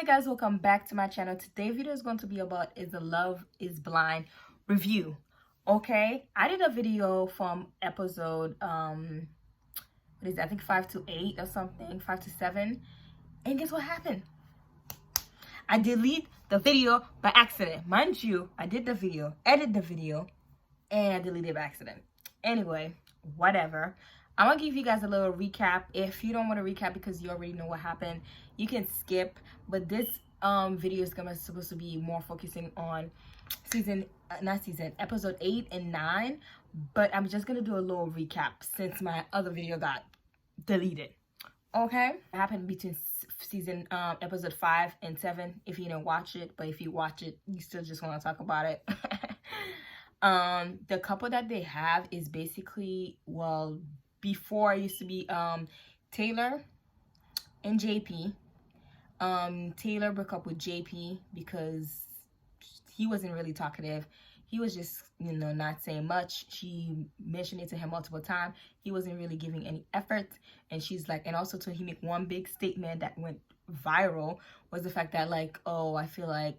Hi guys, welcome back to my channel. Today's video is going to be about Is the Love is Blind review. Okay, I did a video from episode what is it? I think 5 to 8 or something, 5 to 7, and guess what happened? I deleted the video by accident. Mind you, I did the video, edit the video, and I deleted it by accident. Anyway, whatever. I'm gonna give you guys a little recap. If you don't want to recap because you already know what happened, you can skip. But this video is supposed to be more focusing on episode 8 and 9. But I'm just gonna do a little recap since my other video got deleted. Okay, it happened between episode 5 and 7. If you didn't watch it, but if you watch it, you still just want to talk about it. The couple that they have is basically, well, before it used to be Taylor and JP. Taylor broke up with JP because he wasn't really talkative. He was just, not saying much. She mentioned it to him multiple times. He wasn't really giving any effort. And she's like, and also he make one big statement that went viral was the fact that like, oh, I feel like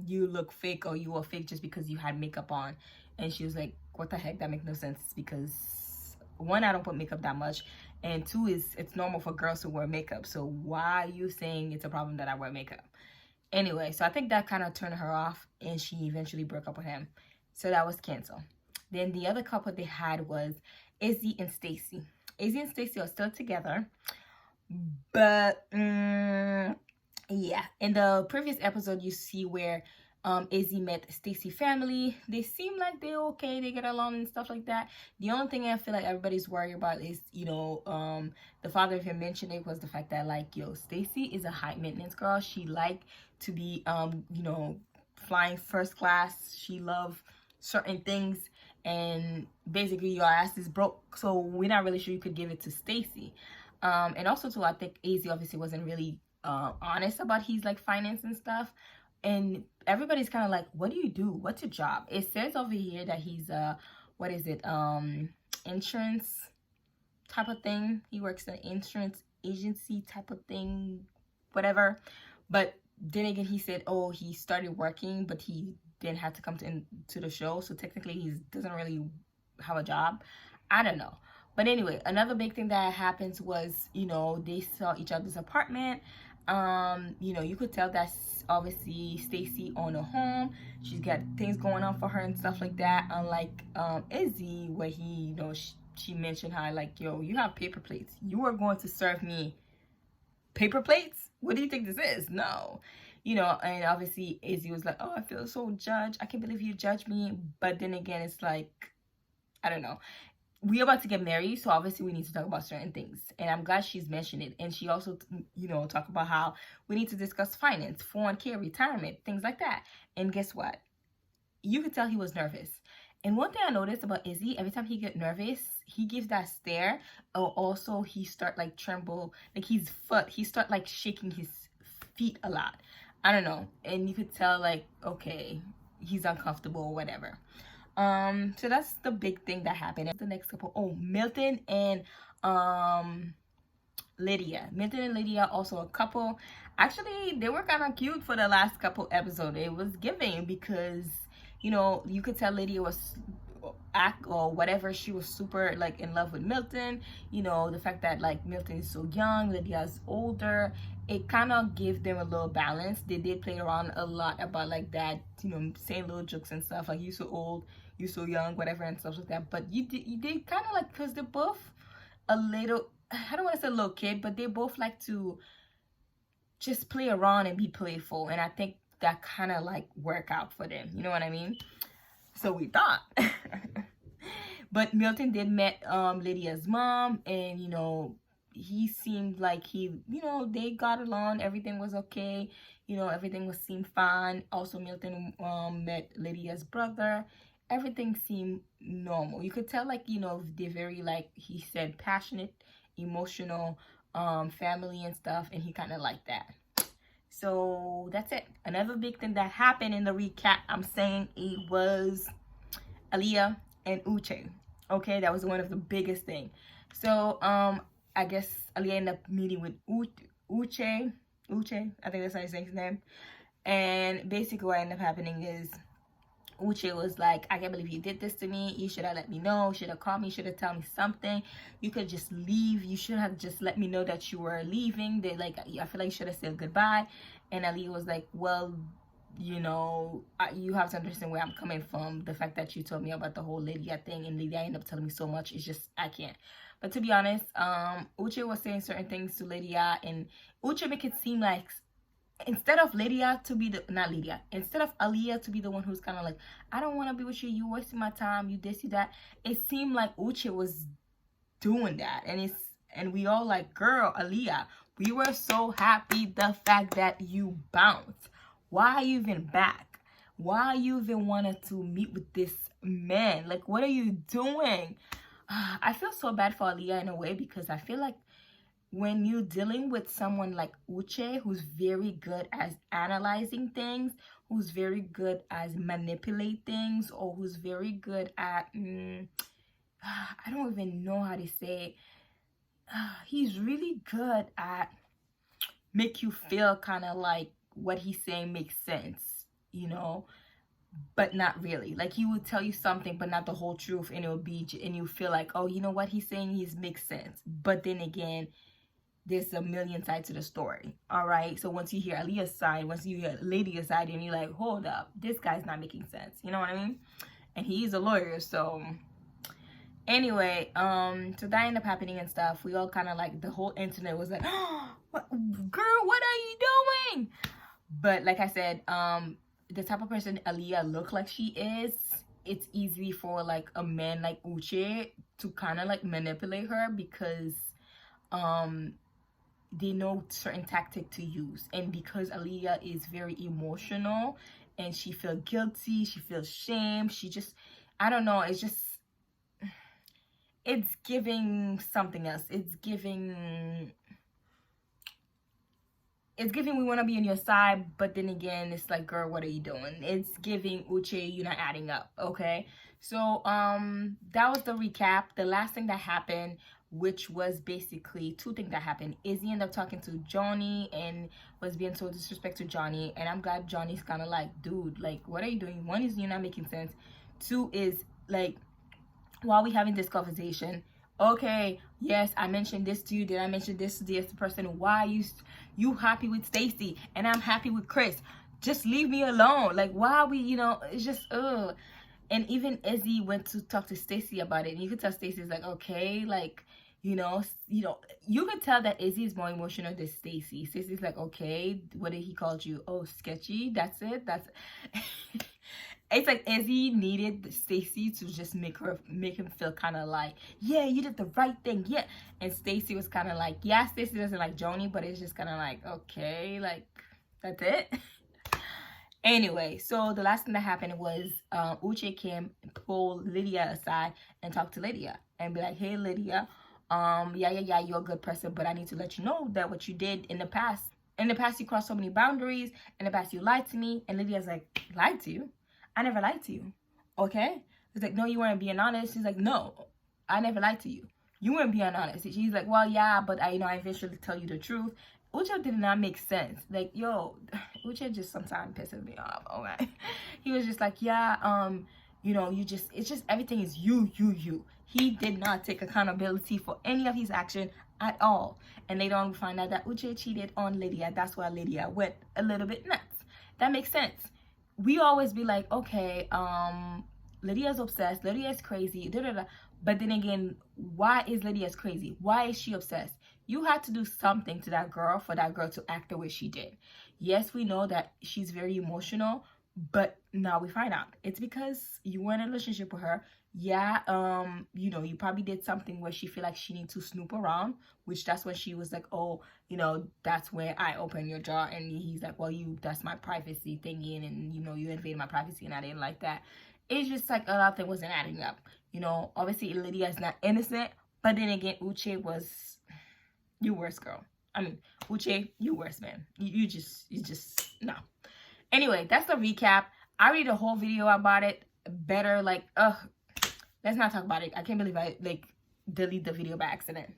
you look fake, or you were fake just because you had makeup on. And she was like, what the heck, that makes no sense, because one, I don't put makeup that much, and two, it's normal for girls to wear makeup, so why are you saying it's a problem that I wear makeup? Anyway, so I think that kind of turned her off, and she eventually broke up with him, so that was canceled. Then the other couple they had was Izzy and Stacy. Izzy and Stacy are still together, but yeah, in the previous episode you see where Izzy met Stacy family. They seem like they're okay, they get along and stuff like that. The only thing I feel like everybody's worried about is, the father of him mentioned it was the fact that like, Stacy is a high maintenance girl. She like to be flying first class. She love certain things, and basically your ass is broke, so we're not really sure you could give it to Stacy. And also too, I think Izzy obviously wasn't really honest about his like finance and stuff, and everybody's kind of like, what do you do, what's your job? It says over here that he's what is it, insurance type of thing. He works in an insurance agency type of thing, whatever. But then again, he said, oh, he started working, but he didn't have to come to the show, so technically he doesn't really have a job. I don't know. But anyway, another big thing that happens was, they saw each other's apartment. You could tell that obviously Stacy owned a home. She's got things going on for her and stuff like that. Unlike Izzy, where he, she mentioned how like, you have paper plates. You are going to serve me paper plates? What do you think this is? No. And obviously Izzy was like, oh, I feel so judged. I can't believe you judged me. But then again, it's like, I don't know. We're about to get married, so obviously we need to talk about certain things, and I'm glad she's mentioned it. And she also talk about how we need to discuss finance, 401k, retirement, things like that. And guess what, you could tell he was nervous. And one thing I noticed about Izzy, every time he get nervous, he gives that stare, or also he start like tremble, like his foot, he start like shaking his feet a lot. I don't know, and you could tell like, okay, he's uncomfortable or whatever. So that's the big thing that happened. The next couple, oh, Milton and Lydia. Milton and Lydia, also a couple. Actually, they were kind of cute for the last couple episodes. It was giving because, you could tell Lydia was or whatever, she was super like in love with Milton. The fact that like Milton is so young, Lydia's older, it kind of gave them a little balance. They did play around a lot about like that, saying little jokes and stuff like, you so old, you so young, whatever, and stuff like that. But you did kind of like, because they're both a little, I don't want to say a little kid, but they both like to just play around and be playful, and I think that kind of like work out for them, you know what I mean? So we thought. But Milton did met Lydia's mom, and he seemed like they got along, everything was okay, everything seemed fine. Also Milton met Lydia's brother. Everything seemed normal. You could tell like, they're very, like he said, passionate, emotional, family and stuff, and he kind of liked that. So that's it. Another big thing that happened in the recap, I'm saying, it was Aaliyah and Uche. Okay, that was one of the biggest things. So I guess Aaliyah ended up meeting with Uche, Uche, I think that's how you say his name. And basically what ended up happening is Uche was like, I can't believe you did this to me. You should have let me know. Should have called me. Should have told me something. You could just leave. You should have just let me know that you were leaving. They like, I feel like you should have said goodbye. And Ali was like, well, you know, you have to understand where I'm coming from. The fact that you told me about the whole Lydia thing, and Lydia ended up telling me so much. It's just, I can't. But to be honest, Uche was saying certain things to Lydia, and Uche make it seem like instead of Lydia to be the, not Lydia, instead of Aaliyah to be the one who's kind of like, I don't want to be with you, you wasting my time, you this, you that, it seemed like Uche was doing that. And we all like, girl, Aaliyah, we were so happy the fact that you bounced. Why are you even back? Why you even wanted to meet with this man? Like, what are you doing? I feel so bad for Aaliyah in a way, because I feel like when you're dealing with someone like Uche, who's very good at analyzing things, who's very good at manipulate things, or who's very good at, I don't even know how to say it. He's really good at make you feel kind of like what he's saying makes sense, you know, but not really. Like, he would tell you something but not the whole truth, and it would be, and you feel like, oh, you know what he's saying, makes sense. But then again, there's a million sides to the story. All right, so once you hear Aaliyah's side, once you hear Lydia's side, and you're like, hold up, this guy's not making sense. You know what I mean? And he's a lawyer, so anyway, so that ended up happening and stuff. We all kind of like, the whole internet was like, oh, girl, what are you doing? But like I said, the type of person Aaliyah look like she is, it's easy for like a man like Uche to kind of like manipulate her, because they know certain tactic to use. And because Aaliyah is very emotional and she feels guilty, she feels shame, she just, I don't know, it's just, it's giving something else. It's giving we want to be on your side, but then again, it's like, girl, what are you doing? It's giving Uche, you're not adding up. Okay, so that was the recap. The last thing that happened, which was basically two things that happened. Izzy ended up talking to Johnny and was being so disrespectful to Johnny, and I'm glad Johnny's kind of like, dude, like, what are you doing? One is, you're not making sense. Two is like, while we having this conversation, okay, yes, I mentioned this to you, did I mention this to this person? Why you happy with Stacy and I'm happy with Chris? Just leave me alone. Like, why are we, you know, it's just and even Izzy went to talk to Stacy about it, and you could tell Stacy's like, okay, like, you know, you could tell that Izzy is more emotional than Stacy. Stacy's like, okay, what did he call you? Oh, sketchy. That's it. It's like Izzy needed Stacy to just make him feel kind of like, yeah, you did the right thing, yeah. And Stacy was kind of like, yeah, Stacy doesn't like Joni, but it's just kind of like, okay, like, that's it. Anyway, so the last thing that happened was Uche came and pulled Lydia aside and talked to Lydia and be like, hey, Lydia, yeah, you're a good person, but I need to let you know that what you did in the past, you crossed so many boundaries. In the past, you lied to me. And Lydia's like, lied to you? I never lied to you. Okay? It's like, no, you weren't being honest. She's like, no, I never lied to you. You weren't being honest. She's like, well, yeah, but I eventually tell you the truth. Uche did not make sense. Like, yo, Uche just sometimes pisses me off. Okay, he was just like, yeah, it's just everything is you. He did not take accountability for any of his action at all. And later on, we find out that Uche cheated on Lydia. That's why Lydia went a little bit nuts. That makes sense. We always be like, okay, Lydia's obsessed. Lydia is crazy. But then again, why is Lydia crazy? Why is she obsessed? You had to do something to that girl for that girl to act the way she did. Yes, we know that she's very emotional, but now we find out it's because you were in a relationship with her. Yeah, you probably did something where she feel like she needs to snoop around, which that's when she was like, oh, that's where I open your jaw. And he's like, well, that's my privacy thingy, and you invaded my privacy and I didn't like that. It's just like a lot of things wasn't adding up. Obviously Lydia is not innocent, but then again, Uche was, you worse, girl. I mean, Uche, you worse, man. You just no. Anyway, that's the recap. I read a whole video about it. Better, like, let's not talk about it. I can't believe I, like, delete the video by accident.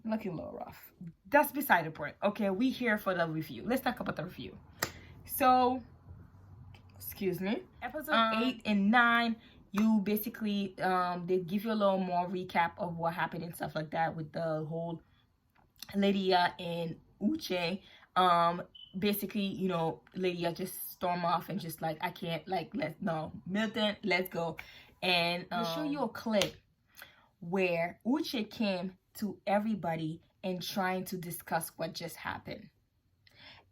looking a little rough. That's beside the point. Okay, we here for the review. Let's talk about the review. So, excuse me. Episode 8 and 9, you basically they give you a little more recap of what happened and stuff like that with the whole Lydia and Uche. Basically, you know, Lydia just storm off and just like, I can't, like, Milton, let's go. And I'll show you a clip where Uche came to everybody and trying to discuss what just happened.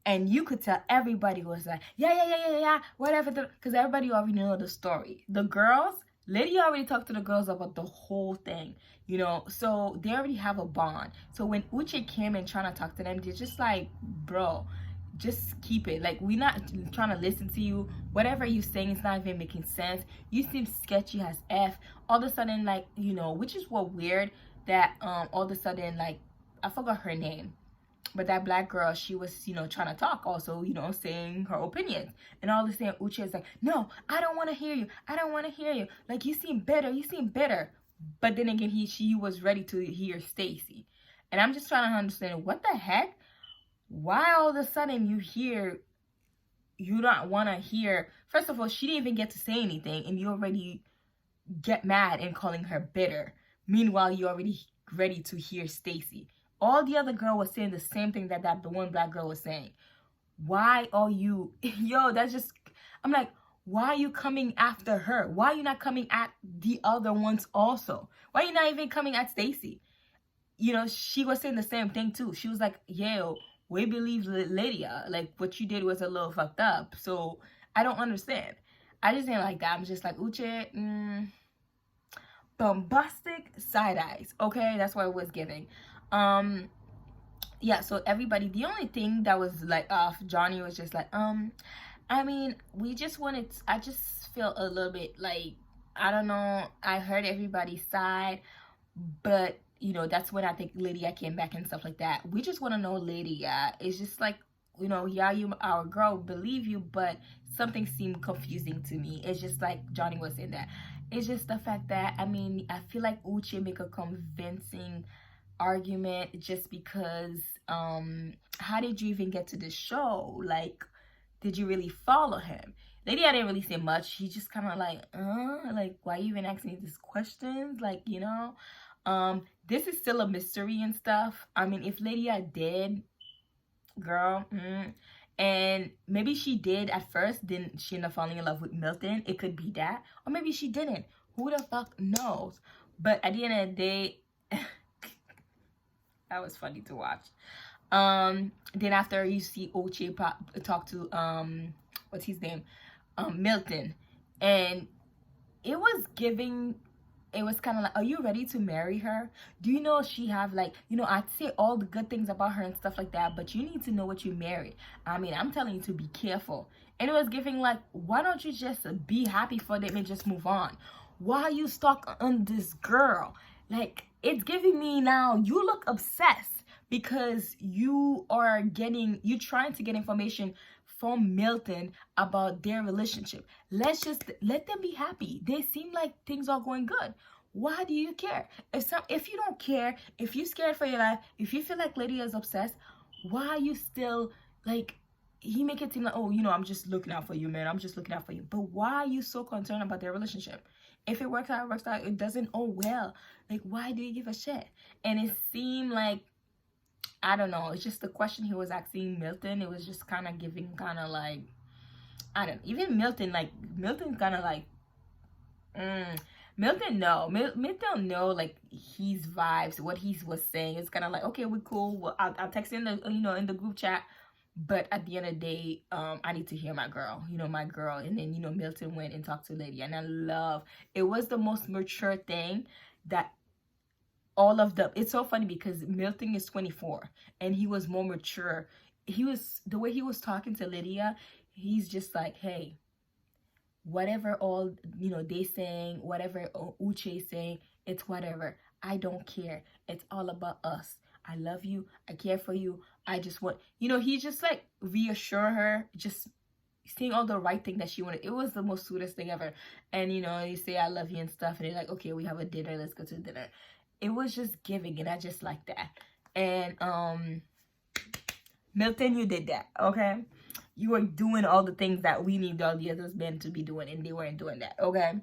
And you could tell everybody was like, yeah, whatever, because everybody already know the story. The girls, Lydia already talked to the girls about the whole thing, you know, so they already have a bond. So when Uche came and trying to talk to them, they're just like, bro, just keep it. Like, we're not trying to listen to you. Whatever you're saying is not even making sense. You seem sketchy as F. All of a sudden, like, you know, which is what weird that all of a sudden, like, I forgot her name. But that black girl, she was, you know, trying to talk also, you know, saying her opinions. And all of a sudden, Uche is like, no, I don't want to hear you. I don't want to hear you. Like, you seem bitter. You seem bitter. But then again, she was ready to hear Stacy. And I'm just trying to understand, what the heck? Why all of a sudden you don't want to hear? First of all, she didn't even get to say anything. And you already get mad and calling her bitter. Meanwhile, you're already ready to hear Stacy. All the other girl was saying the same thing that the one black girl was saying. Why are you, yo, that's just, I'm like, why are you coming after her? Why are you not coming at the other ones also? Why are you not even coming at Stacy? You know, she was saying the same thing too. She was like, yo, we believe Lydia. Like, what you did was a little fucked up. So, I don't understand. I just didn't like that. I'm just like, Uche, bombastic side eyes. Okay, that's what it was giving. Yeah, so everybody, the only thing that was like off, Johnny was just like, I mean, I just feel a little bit like, I don't know, I heard everybody's side, but, you know, that's when I think Lydia came back and stuff like that. We just want to know Lydia. It's just like, you know, yeah, you our girl, believe you, but something seemed confusing to me. It's just like Johnny was saying that. It's just the fact that, I mean, I feel like Uche make a convincing argument just because how did you even get to the show? Like, did you really follow him? Lydia didn't really say much. He just kind of like, why you even asking me these questions? Like, you know, this is still a mystery and stuff. I mean, if Lydia did, girl, and maybe she did at first, then she ended up falling in love with Milton. It could be that, or maybe she didn't. Who the fuck knows? But at the end of the day, that was funny to watch. Then after you see Uche talk to what's his name, Milton, and it was kind of like, are you ready to marry her? Do you know she have, like, you know, I'd say all the good things about her and stuff like that, but you need to know what you married. I mean, I'm telling you to be careful. And it was giving like, why don't you just be happy for them and just move on? Why are you stuck on this girl? Like, it's giving me now, you look obsessed because you trying to get information from Milton about their relationship. Let's just let them be happy. They seem like things are going good. Why do you care? If you don't care, if you're scared for your life, if you feel like Lydia is obsessed, why are you still like, he make it seem like, oh, you know, I'm just looking out for you, man. I'm just looking out for you. But why are you so concerned about their relationship? If it works out, it works out. It doesn't, oh well. Like, why do you give a shit? And it seemed like, I don't know, it's just the question he was asking Milton, it was just kind of giving kind of like, I don't know, even Milton kind of like, Milton know like his vibes, what he was saying. It's kind of like, okay, we're cool. Well, I'll text in the, you know, in the group chat. But at the end of the day, I need to hear my girl, you know, my girl. And then, you know, Milton went and talked to Lydia. And I love, it was the most mature thing that all of them. It's so funny because Milton is 24 and he was more mature. The way he was talking to Lydia, he's just like, hey, whatever all, you know, they saying, whatever Uche saying, it's whatever. I don't care. It's all about us. I love you. I care for you. I just want, you know, he just like reassure her, just saying all the right thing that she wanted. It was the most sweetest thing ever. And, you know, you say I love you and stuff. And they're like, okay, we have a dinner. Let's go to dinner. It was just giving. And I just like that. And Milton, you did that, okay? You were doing all the things that we need all the others men to be doing, and they weren't doing that, okay?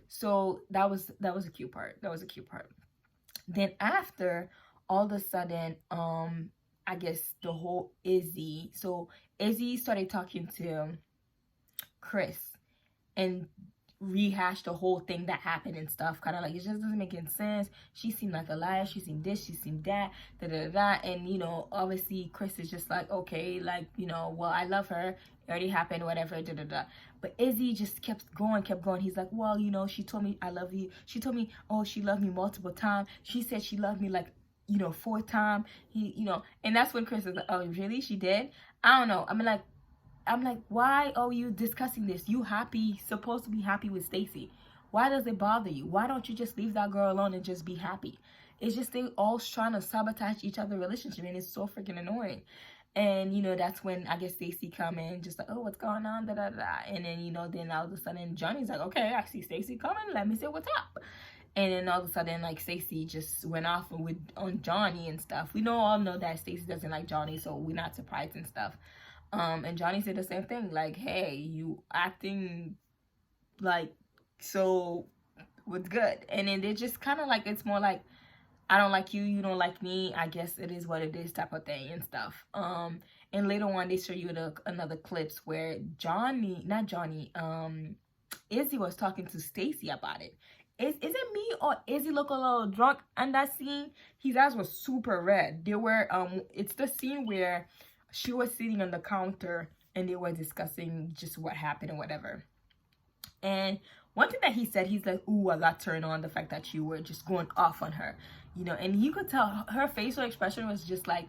So that was a cute part. That was a cute part. Then after, all of a sudden, I guess the whole Izzy. So Izzy started talking to Chris and rehash the whole thing that happened and stuff, kind of like it just doesn't make any sense. She seemed like a liar, she seemed this, she seemed that, da da da. And you know, obviously Chris is just like, okay, like, you know, well, I love her, it already happened, whatever, da da da. But Izzy just kept going. He's like, well, you know, she told me I love you, she told me, oh, she loved me multiple times, she said she loved me like, you know, 4th time. He, you know, and that's when Chris is like, oh, really, she did? I don't know. I'm like, why are you discussing this? You happy, supposed to be happy with Stacy. Why does it bother you? Why don't you just leave that girl alone and just be happy? It's just they all trying to sabotage each other's relationship, and it's so freaking annoying. And, you know, that's when I guess Stacy come in, just like, oh, what's going on, da da da. And then, you know, then all of a sudden Johnny's like, okay, I see Stacy coming, let me see what's up. And then all of a sudden, like, Stacy just went off on Johnny and stuff. We all know that Stacy doesn't like Johnny, so we're not surprised and stuff. And Johnny said the same thing, like, hey, you acting like so what's good. And then they're just kind of like, it's more like, I don't like you, you don't like me, I guess it is what it is type of thing and stuff. And later on they show you another clips where Izzy was talking to Stacy about it. Is it me, or Izzy look a little drunk on that scene? His eyes were super red. They were it's the scene where she was sitting on the counter and they were discussing just what happened and whatever. And one thing that he said, he's like, ooh, I got turned on the fact that you were just going off on her, you know. And you could tell her facial expression was just like,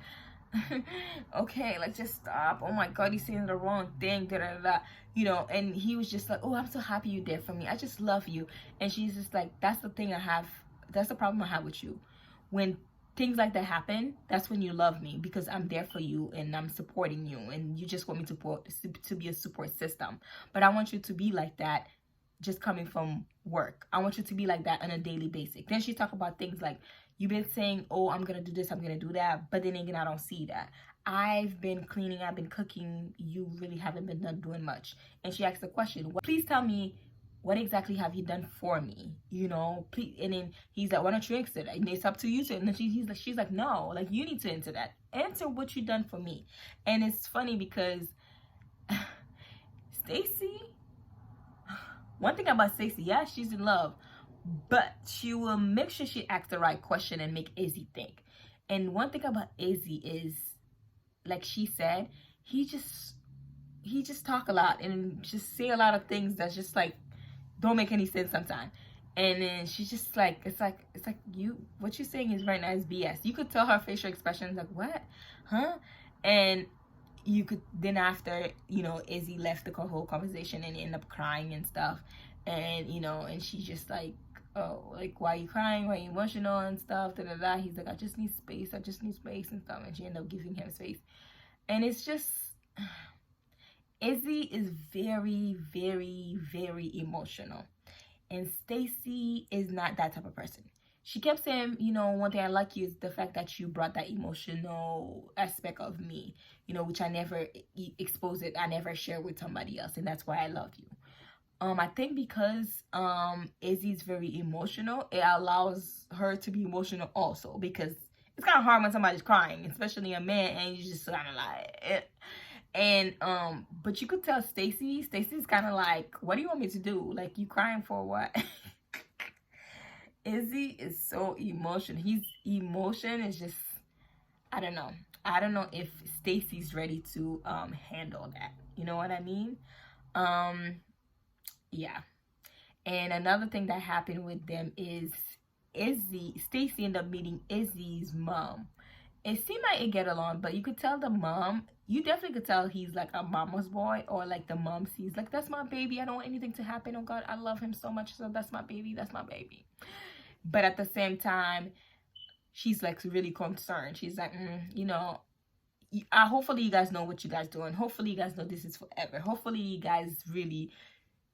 okay, let's just stop. Oh my God, he's saying the wrong thing, da da da, you know. And he was just like, oh, I'm so happy you're there for me, I just love you. And she's just like, that's the thing I have, that's the problem I have with you. When things like that happen, that's when you love me, because I'm there for you and I'm supporting you, and you just want me to be a support system. But I want you to be like that just coming from work. I want you to be like that on a daily basis. Then she talked about things like, you've been saying, oh, I'm gonna do this, I'm gonna do that, but then again, I don't see that. I've been cleaning, I've been cooking, you really haven't been doing much. And she asked the question, please tell me, what exactly have you done for me, you know, please. And then he's like, why don't you answer that? And it's up to you to. And then she's like, no, like, you need to answer that, answer what you done for me. And it's funny because Stacy, one thing about Stacy, yeah, she's in love, but she will make sure she asks the right question and make Izzy think. And one thing about Izzy is, like she said, he just talk a lot and just say a lot of things that's just like don't make any sense sometimes. And then she's just like, it's like you, what you're saying is right now is BS. You could tell her facial expressions like, what, huh? And you could, then after, you know, Izzy left the whole conversation and ended up crying and stuff. And, you know, and she's just like, oh, like, why are you crying? Why are you emotional and stuff? Da da da. He's like, I just need space and stuff. And she ended up giving him space. And it's just, Izzy is very, very, very emotional. And Stacy is not that type of person. She kept saying, you know, one thing I like you is the fact that you brought that emotional aspect of me, you know, which I never expose it, I never share with somebody else, and that's why I love you. I think because Izzy's very emotional, it allows her to be emotional also, because it's kind of hard when somebody's crying, especially a man, and you just kind of like it. And but you could tell Stacy's kind of like, what do you want me to do? Like, you crying for what? Izzy is so emotional. His emotion is just, I don't know if Stacy's ready to handle that, you know what I mean? Yeah. And another thing that happened with them is Stacy ended up meeting Izzy's mom. It seemed like it get along, but you could tell the mom, you definitely could tell he's like a mama's boy, or like the mom sees like, that's my baby, I don't want anything to happen, oh God, I love him so much, so that's my baby. But at the same time, she's like really concerned. She's like, you know, hopefully you guys know what you guys doing. Hopefully you guys know this is forever. Hopefully you guys really,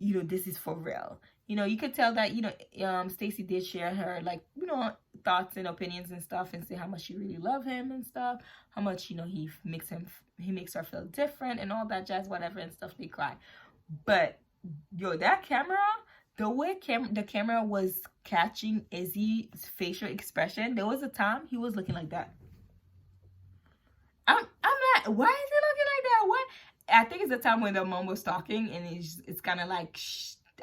you know, this is for real. You know, you could tell that, you know, Stacey did share her, like, you know, thoughts and opinions and stuff, and say how much she really loved him and stuff, how much, you know, he makes her feel different and all that jazz, whatever, and stuff. They cry. But yo, that camera, the way the camera was catching Izzy's facial expression, there was a time he was looking like that. I'm not, why is he looking like that? What? I think it's the time when the mom was talking, and it's kind of like,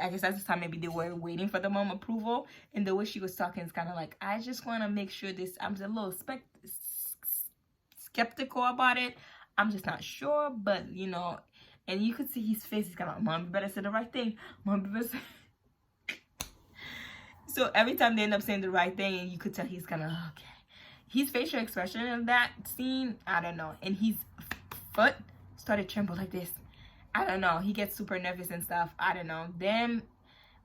I guess that's the time maybe they were waiting for the mom approval, and the way she was talking is kind of like, I just want to make sure this, I'm a little skeptical about it. I'm just not sure, but you know, and you could see his face, he's kind of like, Mom, you better say the right thing. Mom, you better say. So every time they end up saying the right thing, and you could tell he's kind of, okay. His facial expression in that scene, I don't know. And his foot started tremble like this. I don't know. He gets super nervous and stuff. I don't know. Them,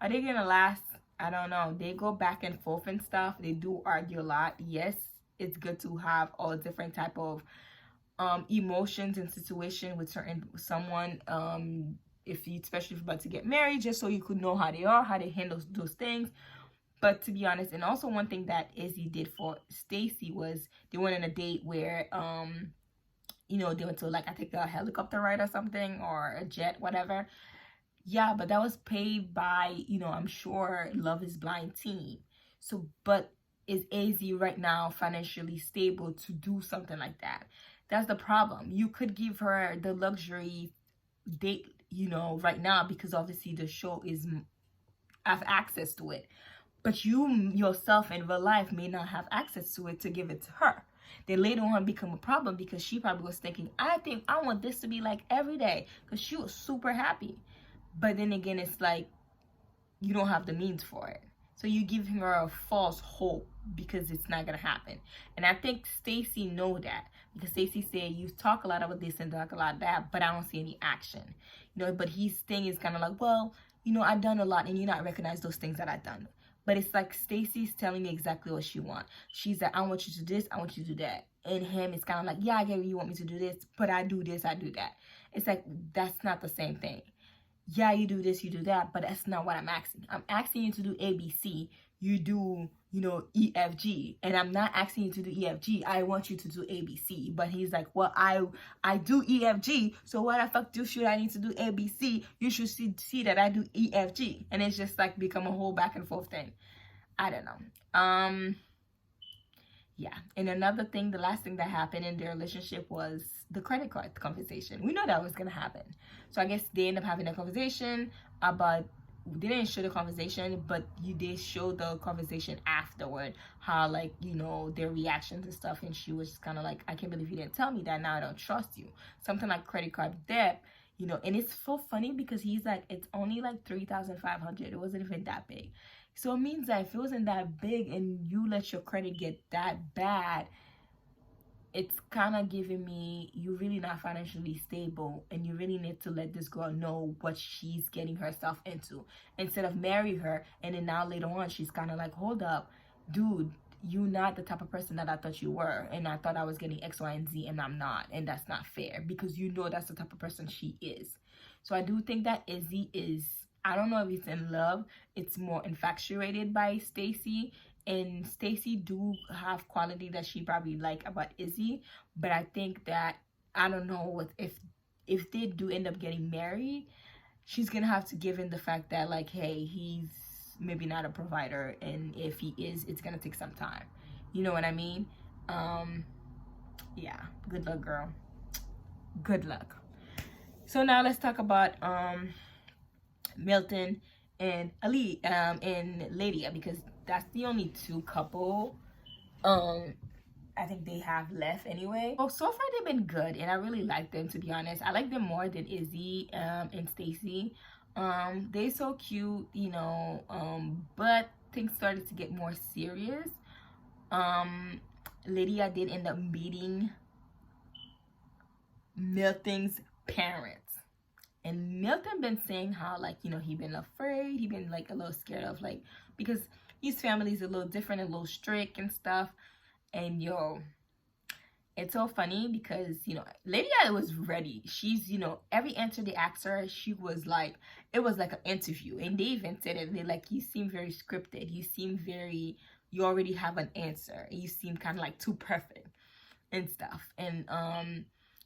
are they gonna last? I don't know. They go back and forth and stuff. They do argue a lot. Yes, it's good to have all different type of emotions and situation with someone. If you, especially if you're about to get married, just so you could know how they are, how they handle those things. But to be honest, and also one thing that Izzy did for Stacey was they went on a date where, you know, they went to, like, I think a helicopter ride or something, or a jet, whatever. Yeah, but that was paid by, you know, I'm sure Love is Blind team. So, but is Izzy right now financially stable to do something like that? That's the problem. You could give her the luxury date, you know, right now, because obviously the show is, have access to it. But you yourself in real life may not have access to it to give it to her. Then later on become a problem because she probably was thinking, I think I want this to be like every day, because she was super happy. But then again, it's like you don't have the means for it. So you give her a false hope because it's not gonna happen. And I think Stacey know that, because Stacey said, you talk a lot about this and talk a lot of that, but I don't see any action. You know, but his thing is kind of like, well, you know, I've done a lot and you not recognize those things that I've done. But it's like Stacey's telling me exactly what she wants. She's like, I want you to do this, I want you to do that. And him is kind of like, yeah, I get you want me to do this, but I do this, I do that. It's like, that's not the same thing. Yeah, you do this, you do that, but that's not what I'm asking. I'm asking you to do ABC. You do, you know, EFG. And I'm not asking you to do EFG. I want you to do ABC. But he's like, well, I do EFG. So why the fuck should I need to do ABC? You should see that I do EFG. And it's just like become a whole back and forth thing. I don't know. Yeah. And another thing, the last thing that happened in their relationship was the credit card conversation. We know that was going to happen. So I guess they end up having a conversation about, they didn't show the conversation, but you did show the conversation afterward, how, like, you know, their reactions and stuff. And she was kind of like, I can't believe you didn't tell me that. Now I don't trust you. Something like credit card debt, you know. And it's so funny because he's like, it's only like $3,500. It wasn't even that big. So it means that if it wasn't that big and you let your credit get that bad, it's kind of giving me, you're really not financially stable, and you really need to let this girl know what she's getting herself into, instead of marry her and then now later on she's kind of like, hold up, dude, you're not the type of person that I thought you were, and I thought I was getting X, Y, and Z, and I'm not, and that's not fair, because you know that's the type of person she is. So I do think that Izzy is, I don't know if he's in love, it's more infatuated by Stacey. And Stacey do have quality that she probably like about Izzy. But I think that, I don't know, if they do end up getting married, she's gonna have to give in the fact that, like, hey, he's maybe not a provider, and if he is, it's gonna take some time. You know what I mean? Yeah, good luck, girl. Good luck. So now let's talk about Milton and Ali and Lydia, because that's the only two couple I think they have left anyway. Oh, so far they've been good, and I really like them, to be honest. I like them more than Izzy and Stacey. They're so cute, you know, but things started to get more serious. Lydia did end up meeting Milton's parents. And Milton been saying how, like, you know, he been afraid, he been like a little scared of, like, because his family's a little different, a little strict and stuff. And yo, it's so funny because, you know, Lydia was ready. She's, you know, every answer they asked her, she was like, it was like an interview. And they even said it, they like, you seem very scripted. You seem very, you already have an answer. You seem kind of like too perfect and stuff. And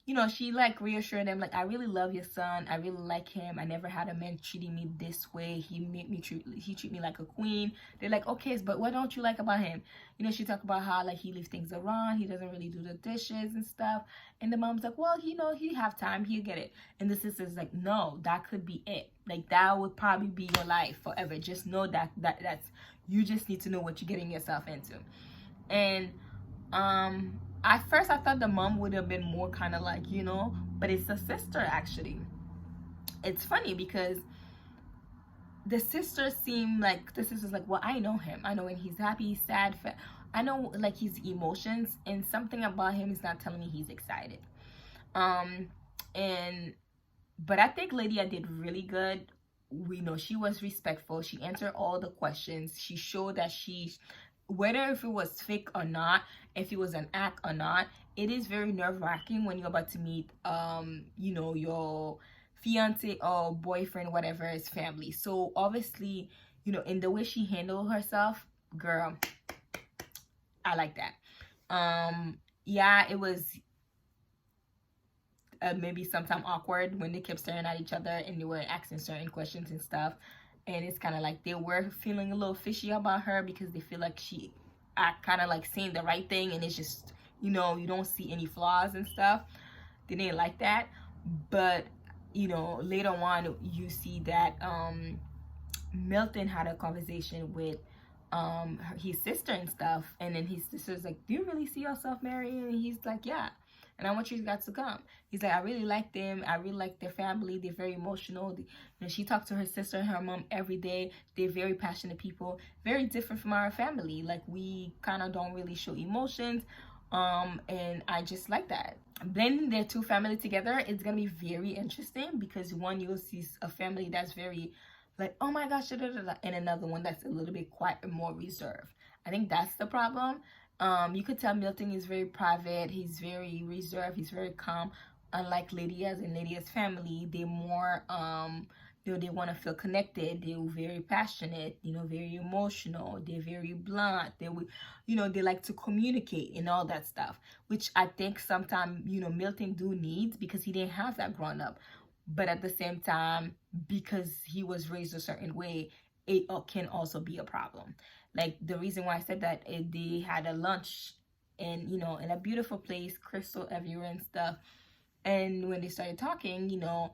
you know, she like reassured them like, I really love your son, I really like him, I never had a man treating me this way, he treat me like a queen. They're like, okay, but what don't you like about him? You know, she talked about how like he leaves things around, he doesn't really do the dishes and stuff. And the mom's like, well, you know, he have time, he'll get it. And the sister's like, no, that could be it, like that would probably be your life forever. Just know that's, you just need to know what you're getting yourself into. And at first I thought the mom would have been more kind of like, you know, but it's the sister actually. It's funny because the sister seemed like, the sister's like, well, I know him, I know when he's happy, sad, I know like his emotions, and something about him is not telling me he's excited. And but I think Lydia did really good. We know she was respectful, she answered all the questions, she showed that she's, whether if it was fake or not, if it was an act or not, it is very nerve-wracking when you're about to meet you know, your fiance or boyfriend, whatever, his family. So obviously, you know, in the way she handled herself, girl, I like that. Yeah, it was maybe sometime awkward when they kept staring at each other and they were asking certain questions and stuff. And it's kind of like they were feeling a little fishy about her because they feel like she kind of like saying the right thing, and it's just, you know, you don't see any flaws and stuff. They didn't like that. But, you know, later on you see that Milton had a conversation with his sister and stuff, and then his sister's like, do you really see yourself marrying? And he's like, yeah, and I want you guys to come. He's like, I really like them, I really like their family, they're very emotional. You know, she talked to her sister and her mom every day. They're very passionate people, very different from our family. Like, we kind of don't really show emotions, and I just like that. Blending their two families together, it's gonna be very interesting because one, you'll see a family that's very like, oh my gosh, and another one that's a little bit quiet and more reserved. I think that's the problem. You could tell Milton is very private, he's very reserved, he's very calm. Unlike Lydia's and Lydia's family, they're more you know, they want to feel connected, they're very passionate, you know, very emotional, they're very blunt, they would, you know, they like to communicate and all that stuff, which I think sometimes, you know, Milton do needs because he didn't have that growing up. But at the same time, because he was raised a certain way, it can also be a problem. Like, the reason why I said that, they had a lunch and, you know, in a beautiful place, crystal everywhere and stuff. And when they started talking, you know,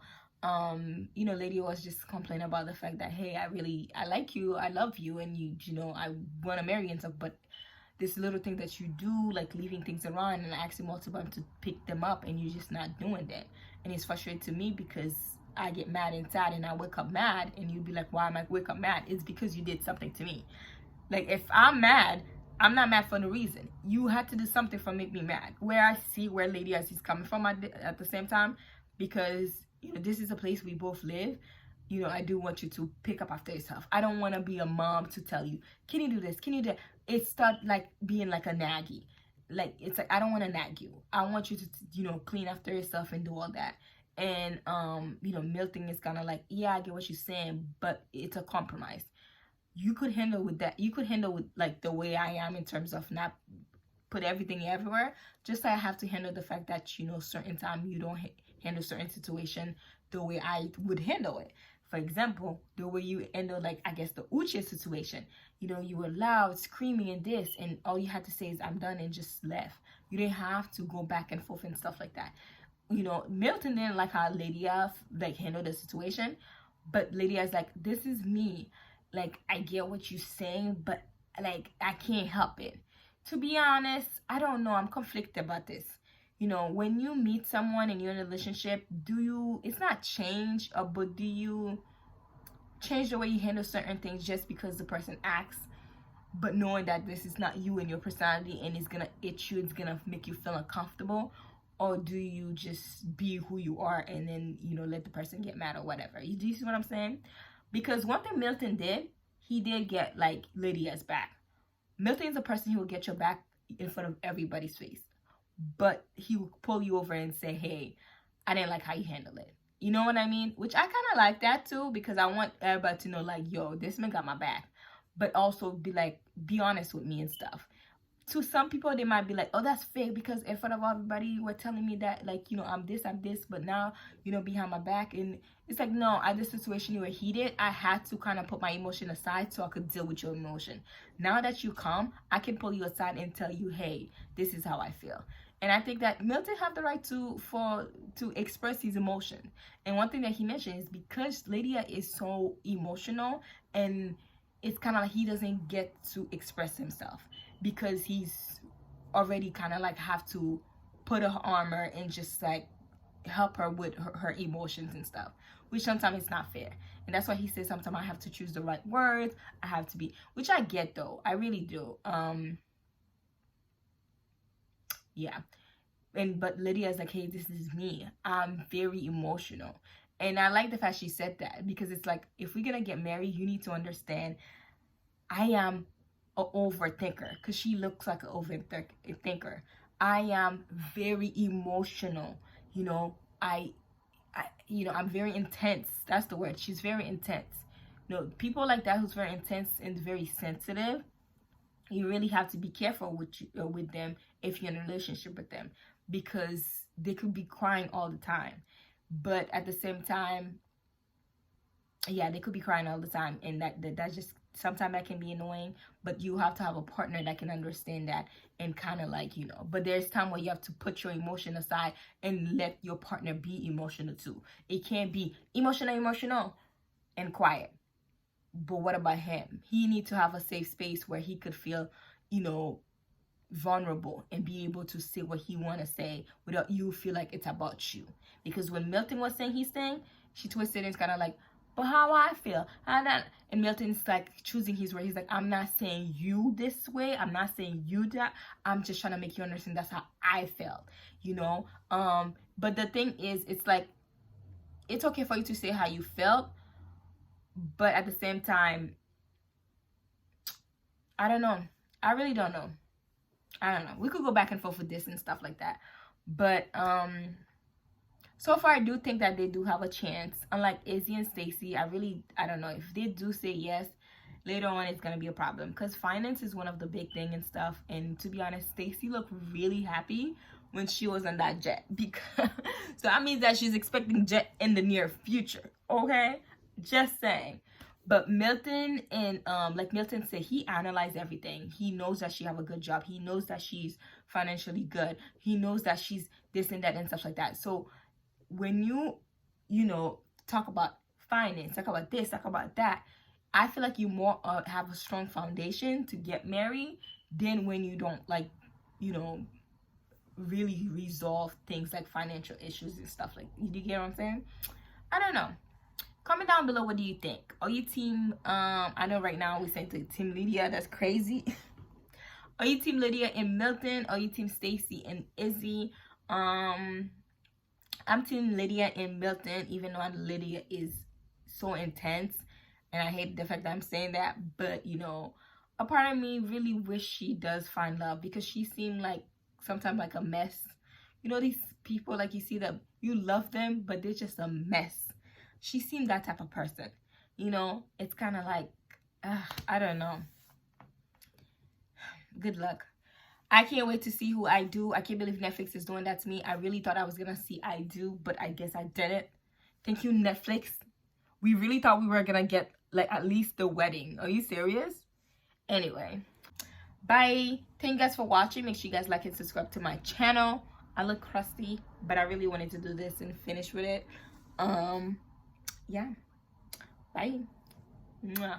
Lydia was just complaining about the fact that, hey, I like you, I love you, and you know, I want to marry you and stuff, but this little thing that you do, like leaving things around and asking multiple times to pick them up, and you're just not doing that. And it's frustrating to me because I get mad inside and I wake up mad, and you'd be like, why am I wake up mad? It's because you did something to me. Like, if I'm mad, I'm not mad for no reason. You had to do something for make me mad. Where I see where Lady as he's coming from at the same time, because, you know, this is a place we both live. You know, I do want you to pick up after yourself. I don't want to be a mom to tell you, can you do this? Can you do that? It starts like being like a naggy. Like, it's like, I don't want to nag you. I want you to, you know, clean after yourself and do all that. And, you know, Milton is kind of like, yeah, I get what you're saying, but it's a compromise. You could handle with that. You could handle with like the way I am in terms of not put everything everywhere. Just like I have to handle the fact that, you know, certain time you don't handle certain situation the way I would handle it. For example, the way you handle, like, I guess the Uche situation. You know, you were loud, screaming and this, and all you had to say is, I'm done, and just left. You didn't have to go back and forth and stuff like that. You know, Milton didn't like how Lydia, like, handled the situation. But Lydia's like, this is me. Like, I get what you're saying, but, like, I can't help it. To be honest, I don't know. I'm conflicted about this. You know, when you meet someone and you're in a relationship, it's not change, but do you change the way you handle certain things just because the person acts, but knowing that this is not you and your personality and it's gonna itch you, it's gonna make you feel uncomfortable? Or do you just be who you are and then, you know, let the person get mad or whatever? Do you see what I'm saying? Because one thing Milton did, he did get, like, Lydia's back. Milton is a person who will get your back in front of everybody's face. but he will pull you over and say, hey, I didn't like how you handle it. You know what I mean? Which I kind of like that too, because I want everybody to know, like, yo, this man got my back. But also be like, be honest with me and stuff. To some people, they might be like, oh, that's fake, because in front of everybody you were telling me that, like, you know, I'm this, but now, you know, behind my back. And it's like, no, at this situation you were heated, I had to kind of put my emotion aside so I could deal with your emotion. Now that you calm, I can pull you aside and tell you, hey, this is how I feel. And I think that Milton have the right to express his emotion. And one thing that he mentioned is because Lydia is so emotional, and it's kind of like he doesn't get to express himself because he's already kind of like have to put her armor and just like help her with her emotions and stuff, which sometimes it's not fair. And that's why he says sometimes I have to choose the right words, I have to be, which I get though, I really do. Yeah. But Lydia's like, hey, this is me, I'm very emotional. And I like the fact she said that, because it's like, if we're gonna get married, you need to understand I am an overthinker, because she looks like an overthinker. I am very emotional. You know, I'm very intense. That's the word. She's very intense. You know, people like that who's very intense and very sensitive, you really have to be careful with them if you're in a relationship with them, because they could be crying all the time. But at the same time, yeah, they could be crying all the time, and that just sometimes that can be annoying. But you have to have a partner that can understand that and kind of like, you know, but there's time where you have to put your emotion aside and let your partner be emotional too. It can't be emotional and quiet. But what about him? He needs to have a safe space where he could feel, you know, vulnerable and be able to say what he want to say without you feel like it's about you. Because when Milton was saying his thing, she twisted and it's kind of like, but how I feel, and Milton's like choosing his word. He's like, I'm not saying you this way, I'm not saying you that, I'm just trying to make you understand that's how I felt, you know. But the thing is, it's like, it's okay for you to say how you felt, but at the same time, I don't know, I really don't know. I don't know. We could go back and forth with this and stuff like that. But so far I do think that they do have a chance. Unlike Izzy and Stacy, I don't know. If they do say yes, later on it's gonna be a problem. Because finance is one of the big thing and stuff. And to be honest, Stacy looked really happy when she was on that jet. Because so that means that she's expecting jet in the near future. Okay? Just saying. But Milton, and like Milton said, he analyzed everything. He knows that she have a good job. He knows that she's financially good. He knows that she's this and that and stuff like that. So when you know, talk about finance, talk about this, talk about that, I feel like you more have a strong foundation to get married than when you don't, like, you know, really resolve things like financial issues and stuff like, you get what I'm saying? I don't know. Comment down below, what do you think? Are you team, I know right now we're saying to Team Lydia, that's crazy. Are you team Lydia and Milton? Are you team Stacy and Izzy? I'm team Lydia and Milton, even though Lydia is so intense. And I hate the fact that I'm saying that. But, you know, a part of me really wish she does find love, because she seemed like sometimes like a mess. You know, these people, like, you see that you love them, but they're just a mess. She seemed that type of person, you know. It's kind of like, I don't know. Good luck. I can't wait to see who I do. I can't believe Netflix is doing that to me. I really thought I was gonna see I Do, but I guess I didn't. Thank you, Netflix. We really thought we were gonna get like at least the wedding. Are you serious? Anyway, bye. Thank you guys for watching. Make sure you guys like and subscribe to my channel. I look crusty, but I really wanted to do this and finish with it. Yeah, bye. Mwah.